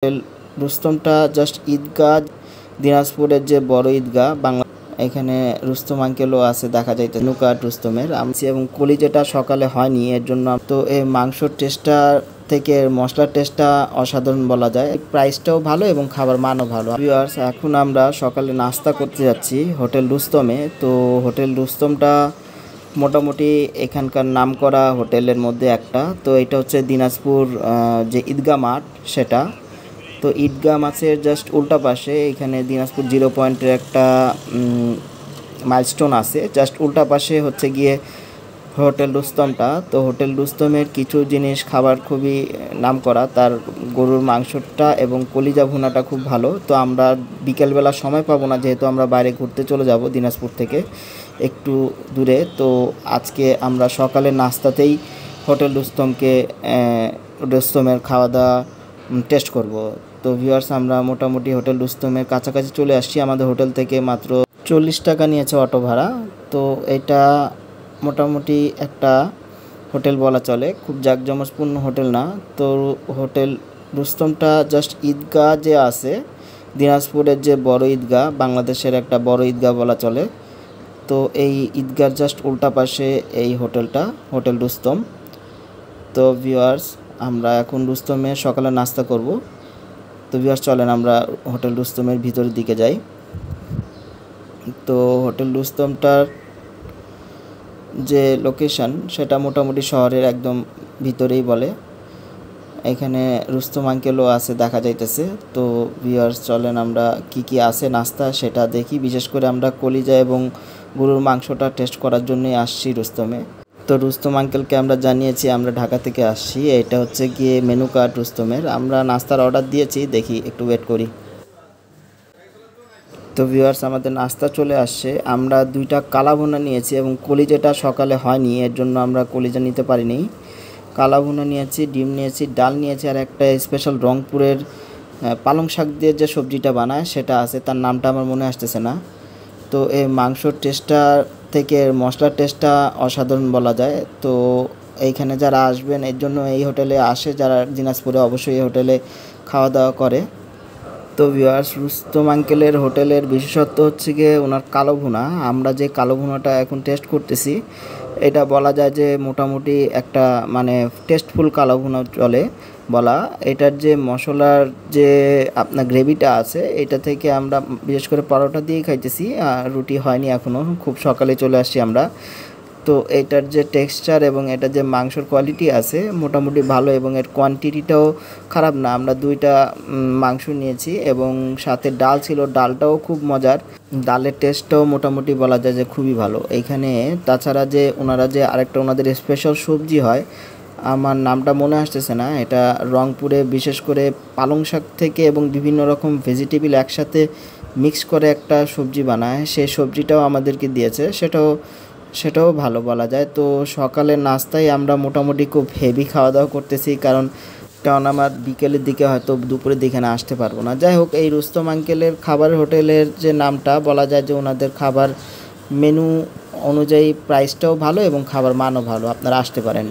Hotel রুস্তমটা just ঈদগাহ দিনাজপুরের যে বড় ঈদগাহ বাংলা এখানে রুস্তম আঙ্কেলও আছে দেখা যাইতে নুকাট রুস্তমের এবং কলিজাটা সকালে হয়নি এর জন্য তো এই মাংসর টেস্টটা থেকে মশলার টেস্টটা অসাধারণ বলা যায় প্রাইসটাও ভালো এবং খাবার মানও ভালো। ভিউয়ার্স এখন আমরা সকালে নাস্তা করতে যাচ্ছি হোটেল রুস্তমে। তো হোটেল রুস্তমটা মোটামুটি এখানকার নামকরা হোটেলের মধ্যে একটা। তো এটা হচ্ছে দিনাজপুর যে ঈদগাহ মাঠ সেটা। তো ঈদগাহ মাঠের জাস্ট উল্টা পাশে এখানে দিনাজপুর 0 পয়েন্টের একটা মাইলস্টোন আছে, জাস্ট উল্টা পাশে হচ্ছে গিয়ে হোটেল রুস্তমটা। তো হোটেল রুস্তমের কিছু জিনিস খাবার খুবই নামকরা, তার গরুর মাংসটা এবং কলিজা ভুনাটা খুব ভালো। তো আমরা বিকেলবেলা সময় পাবো না যেহেতু আমরা বাইরে ঘুরতে চলে যাব দিনাজপুর থেকে একটু দূরে। তো আজকে আমরা সকালে নাস্তাতেই হোটেল রুস্তমের খাওয়া দাওয়া টেস্ট করব। তো ভিউয়ার্স আমরা মোটামুটি হোটেল রুস্তমের কাছাকাছি চলে আসছি। আমাদের হোটেল থেকে মাত্র 40 টাকা নিয়েছে অটো ভাড়া। তো এটা মোটামুটি একটা হোটেল বলা চলে, খুব জাঁকজমকপূর্ণ হোটেল না। তো হোটেল রুস্তমটা জাস্ট ঈদগাহ যে আছে দিনাজপুরের যে বড় ঈদগাহ বাংলাদেশের একটা বড় ঈদগাহ বলা চলে। তো এই ঈদগাহর জাস্ট উল্টা পাশে এই হোটেলটা হোটেল রুস্তম। তো ভিউয়ার্স আমরা এখন রুস্তমে সকালে নাস্তা করব। তো ভিউয়ার্স চলেন আমরা হোটেল রুস্তমের ভিতরের দিকে যাই। তো হোটেল রুস্তমটার যে লোকেশন সেটা মোটামুটি শহরের একদম ভিতরেই বলে। এখানে রুস্তম আঙ্কেলও আছে দেখা যাইতেছে। তো ভিউয়ার্স চলেন আমরা কি আছে নাস্তা সেটা দেখি। বিশেষ করে আমরা কলিজা এবং গরুর মাংসটা টেস্ট করার জন্যই আসছি রুস্তমে। তো রুস্তম আঙ্কেলকে আমরা জানিয়েছি আমরা ঢাকা থেকে আসছি। এটা হচ্ছে গিয়ে মেনু কার্ড রুস্তমের। আমরা নাস্তার অর্ডার দিয়েছি, দেখি একটু ওয়েট করি। তো ভিউয়ার্স আমাদের নাস্তা চলে আসছে। আমরা 2টা কালা ভুনা নিয়েছি এবং কলিজাটা সকালে হয়নি এর জন্য আমরা কলিজা নিতে পারিনি। কালা ভুনা নিয়েছি, ডিম নিয়েছি, ডাল নিয়েছি, আর একটা স্পেশাল রংপুরের পালং শাক দিয়ে যে সবজিটা বানায় সেটা আছে, তার নামটা আমার মনে আসতেছে না। তো এই মাংসর টেস্টটা থেকে মশলার টেস্টটা অসাধারণ বলা যায়। তো এইখানে যারা আসবেন এর জন্য এই হোটেলে আসে, যারা দিনাজপুরে অবশ্যই এই হোটেলে খাওয়া দাওয়া করে। তো ভিউয়ার্স রুস্তম আঙ্কেলের হোটেলের বিশেষত্ব হচ্ছে গিয়ে ওনার কালো ভুনা। আমরা যে কালো ভুনাটা এখন টেস্ট করতেছি এটা বলা যায় যে মোটামুটি একটা মানে টেস্টফুল কালো ভুনা চলে বলা। এটার যে মশলার যে আপনার গ্রেভিটা আছে এটা থেকে আমরা বিশেষ করে পরোটা দিয়েই খাইতেছি, রুটি হয়নি এখনও, খুব সকালে চলে আসছি আমরা। তো এটার যে টেক্সচার এবং এটা যে মাংসর কোয়ালিটি আছে মোটামুটি ভালো এবং এর কোয়ান্টিটিটাও খারাপ না। আমরা 2টা মাংস নিয়েছি এবং সাথে ডাল ছিল, ডালটাও খুব মজার, ডালের টেস্টটাও মোটামুটি বলা যায় যে খুবই ভালো। এইখানে তাছাড়া যে ওনারা যে আরেকটা ওনাদের স্পেশাল সবজি হয় আমার নামটা মনে আসতেছে না, এটা রংপুরে বিশেষ করে পালং শাক থেকে এবং বিভিন্ন রকম ভেজিটেবল একসাথে মিক্স করে একটা সবজি বানায়, সেই সবজিটাও আমাদেরকে দিয়েছে, সেটাও ভালো বলা যায়। তো সকালের নাস্তায় আমরা মোটামুটি খুব হেভি খাওয়া দাওয়া করতেছি, কারণ আমার বিকেলের দিকে হয়তো দুপুরের দিকে না আসতে পারবো না। যাই হোক এই রুস্তম আঙ্কেলের খাবার হোটেলের যে নামটা বলা যায় যে ওনাদের খাবার মেনু অনুযায়ী প্রাইসটাও ভালো এবং খাবার মানও ভালো, আপনারা আসতে পারেন।